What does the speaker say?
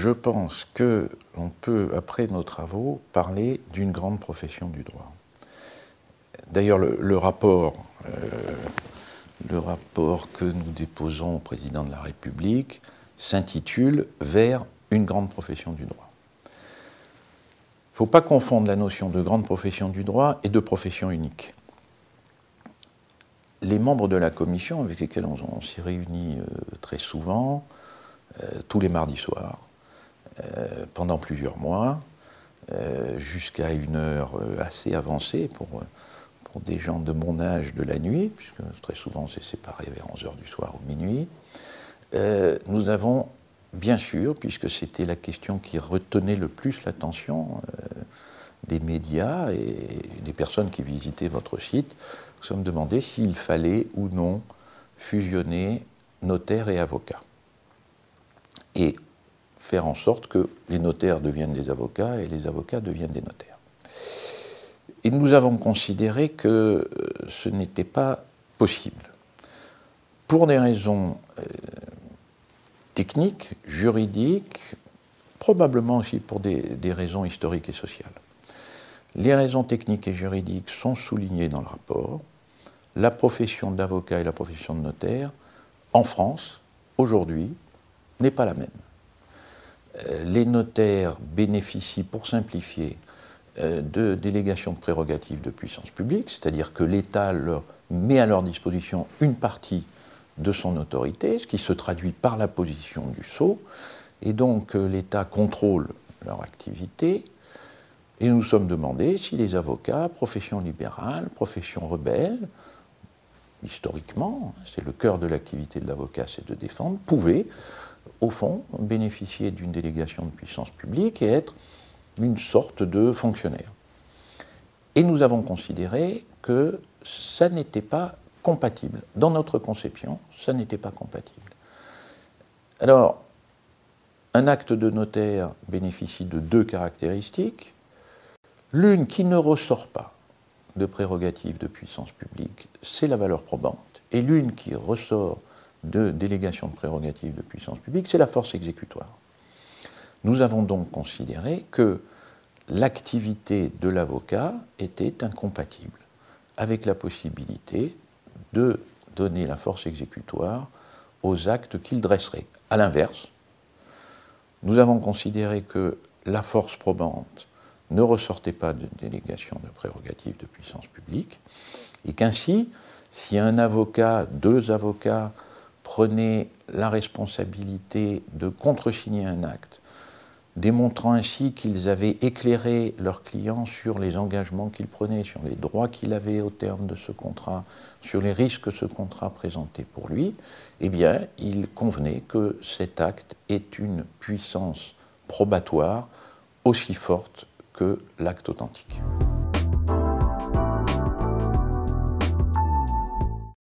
je pense qu'on peut, après nos travaux, parler d'une grande profession du droit. D'ailleurs, le rapport que nous déposons au président de la République s'intitule « Vers une grande profession du droit ». Il ne faut pas confondre la notion de grande profession du droit et de profession unique. Les membres de la commission, avec lesquels on s'y réunit très souvent, tous les mardis soirs, pendant plusieurs mois, jusqu'à une heure assez avancée pour des gens de mon âge de la nuit, puisque très souvent on s'est séparés vers 11h du soir ou minuit, nous avons, bien sûr, puisque c'était la question qui retenait le plus l'attention des médias et des personnes qui visitaient votre site, nous sommes demandé s'il fallait ou non fusionner notaires et avocats. Et faire en sorte que les notaires deviennent des avocats et les avocats deviennent des notaires. Et nous avons considéré que ce n'était pas possible. Pour des raisons techniques, juridiques, probablement aussi pour des raisons historiques et sociales. Les raisons techniques et juridiques sont soulignées dans le rapport. La profession d'avocat et la profession de notaire, en France, aujourd'hui, n'est pas la même. Les notaires bénéficient, pour simplifier, de délégations de prérogatives de puissance publique, c'est-à-dire que l'État leur met à leur disposition une partie de son autorité, ce qui se traduit par la position du sceau, et donc l'État contrôle leur activité, et nous nous sommes demandé si les avocats, profession libérale, profession rebelle, historiquement, c'est le cœur de l'activité de l'avocat, c'est de défendre, pouvaient, au fond, bénéficier d'une délégation de puissance publique et être une sorte de fonctionnaire. Et nous avons considéré que ça n'était pas compatible. Dans notre conception, ça n'était pas compatible. Alors, un acte de notaire bénéficie de deux caractéristiques. L'une qui ne ressort pas de prérogatives de puissance publique, c'est la valeur probante. Et l'une qui ressort de délégation de prérogatives de puissance publique, c'est la force exécutoire. Nous avons donc considéré que l'activité de l'avocat était incompatible avec la possibilité de donner la force exécutoire aux actes qu'il dresserait. A l'inverse, nous avons considéré que la force probante ne ressortait pas de délégation de prérogatives de puissance publique, et qu'ainsi, si un avocat, deux avocats prenaient la responsabilité de contresigner un acte, démontrant ainsi qu'ils avaient éclairé leur client sur les engagements qu'ils prenaient, sur les droits qu'il avait au terme de ce contrat, sur les risques que ce contrat présentait pour lui, eh bien, il convenait que cet acte ait une puissance probatoire aussi forte que l'acte authentique.